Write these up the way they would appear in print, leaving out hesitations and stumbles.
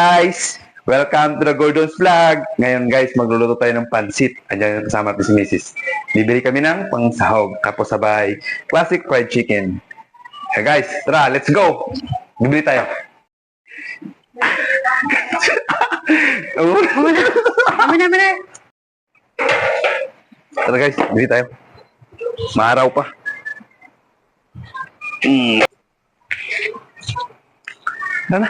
Guys! Welcome to the Gordon's Vlog! Ngayon guys, magluluto tayo ng pansit. Andiyan kasama natin si Mrs. Bibili kami ng pangsahog, tapos sabay classic fried chicken. Hey guys, tara, let's go! Bibili tayo. Muna. Tara guys, bibili tayo. Maaraw pa. Tara na.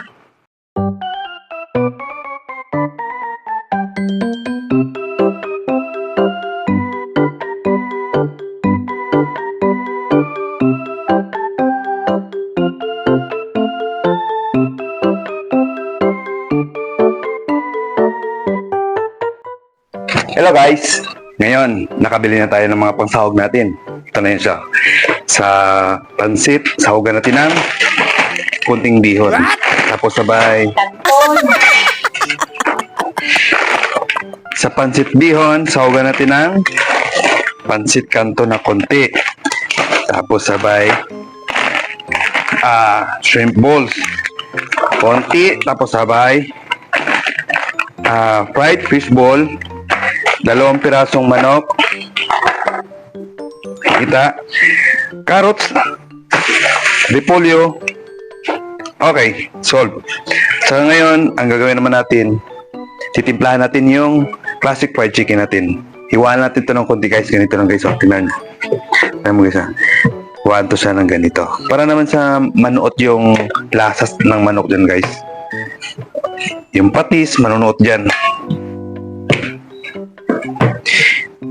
Hello guys! Ngayon, nakabili na tayo ng mga pangsahog natin. Ito na yun siya. Sa pansit, sahogan natin ng kunting bihon. Tapos sabay. Sa pansit bihon, sahogan natin ng pansit kanto na konti. Tapos sabay shrimp balls. Konti. Tapos sabay fried fish ball. 2 pirasong manok. Kita. Carrots. Repolyo. Okay, solve. So ngayon, ang gagawin naman natin, titimplahan natin yung classic fried chicken natin. Hiwaan natin ito ng konti guys. Ganito lang guys. Tingnan. Alam mo guys ha. Hiwaan to siya ng ganito. Para naman sa manuot yung lasas ng manok dyan guys. Yung patis, manunuot dyan.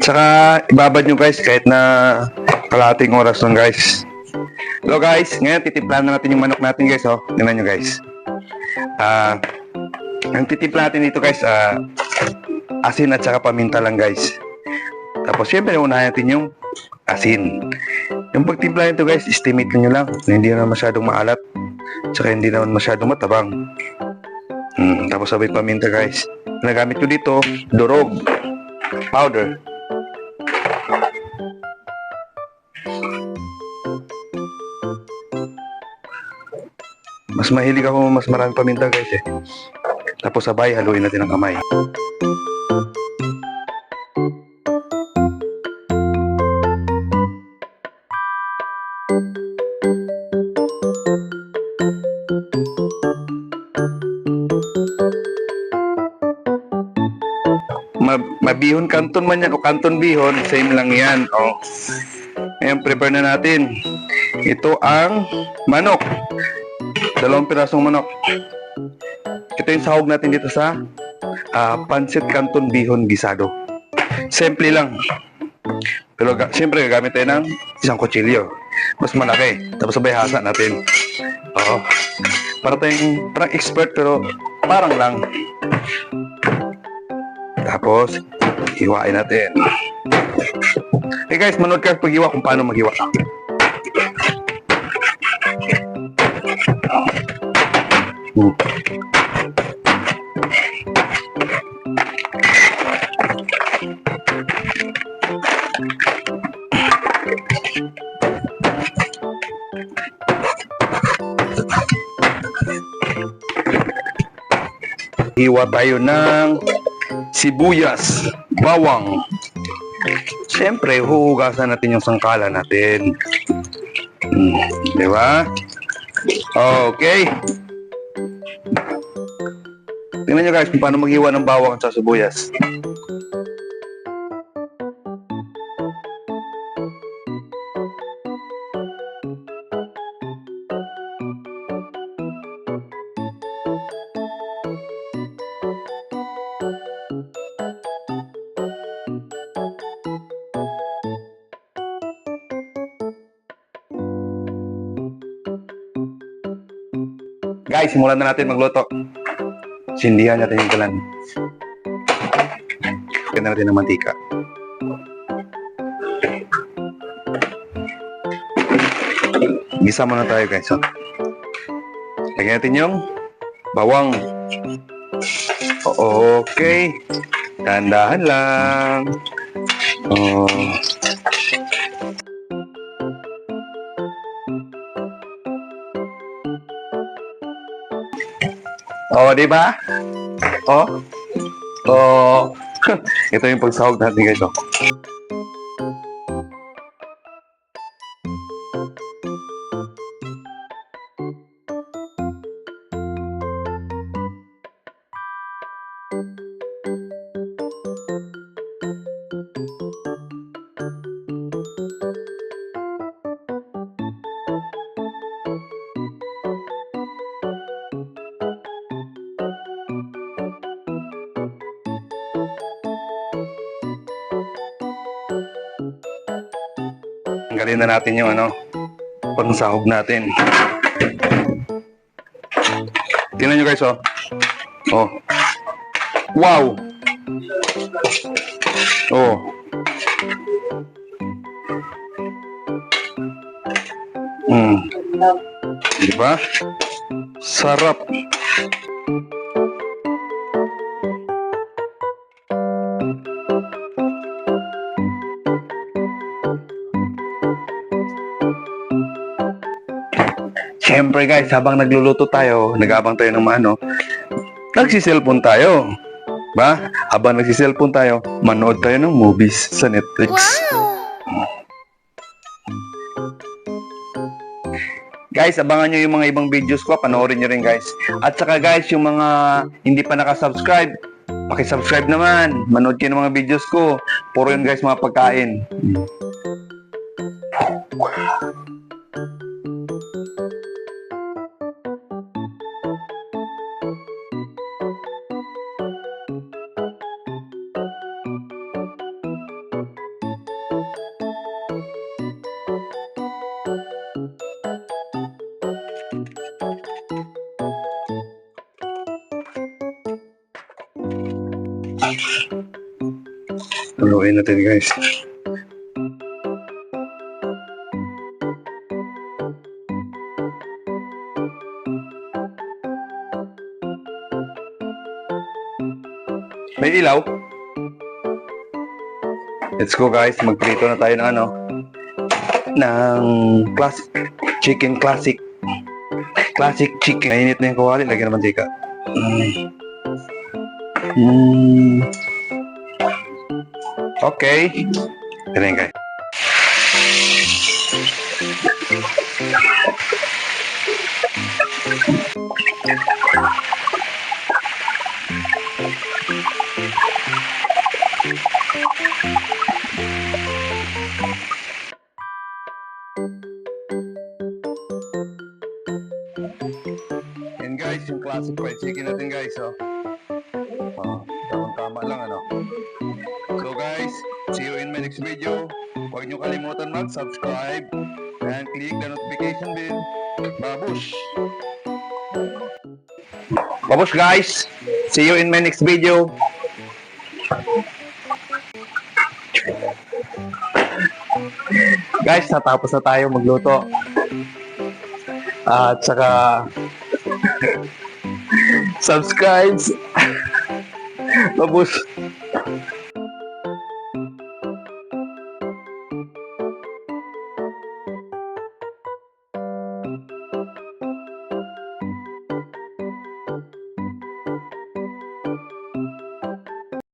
Tsaka ibabad nyo guys kahit na kalahating oras lang guys. Hello guys, ngayon titimplahan na natin yung manok natin guys. Tingnan nyo guys. Ang titimpla natin dito guys, asin at saka paminta lang guys. Tapos syempre unahin natin yung asin. Yung pagtimpla nito guys, estimate nyo lang. Hindi naman masyadong maalat. Tsaka hindi naman masyadong matabang. Tapos sabay paminta guys. Nagamit ko dito, durog powder. Mas mahilig ako mas maraming paminta guys eh. Tapos sabay haluin natin ang kamay. Mabihon kanton man yan o kanton bihon, same lang yan. Ngayon prepare na natin. Ito ang manok. 2 pirasong manok. Ito yung sahog natin dito sa pancit canton bihon gisado. Simple lang. Pero siyempre gagamit tayo ng isang kutsilyo. Mas malaki. Tapos sabay hasa natin. Parang expert pero parang lang. Tapos hiwain natin. Hey guys, manood ka pag-hiwa kung paano maghiwa. Hiwa tayo ng sibuyas, bawang. Siyempre, huhugasan natin yung sangkala natin. Diba? Okay. Tingnan nyo guys kung paano maghiwa ng bawang sa sibuyas. Guys, simulan na natin magluto. Sindihan natin yung kalan. Lagyan natin ng mantika. Gisa muna tayo guys. Lagyan natin yung bawang. Okay. Dahan-dahan lang. Oh, di ba? Oh. Oh. Ito yung pagsahog natin guys. Oh. Tanggalin na natin yung pangsahog natin. Tingnan nyo guys, oh. Oh. Wow! Oh. Diba? Sarap. Siyempre guys, habang nagluluto tayo, nag-abang tayo ng nagsiselfone tayo. Ba? Habang nagsiselfone tayo, manood tayo ng movies sa Netflix. Wow! Guys, abangan nyo yung mga ibang videos ko, panoorin nyo rin guys. At saka guys, yung mga hindi pa nakasubscribe, pakisubscribe naman. Manood kayo ng mga videos ko. Puro yun guys, mga pagkain. Haluin natin guys. May ilaw? Let's go guys, magprito na tayo ng ng classic chicken, classic chicken. Mainit na yung kawali, lagyan ng mantika. Okay. Ito na yun guys. Yan guys, yung classic fried chicken natin guys, oh. Tama lang So guys, see you in my next video. Huwag nyo kalimutan mag-subscribe and click the notification bell. Babush! Babush guys! See you in my next video. Guys, natapos na tayo magluto. At saka subscribe. Babush!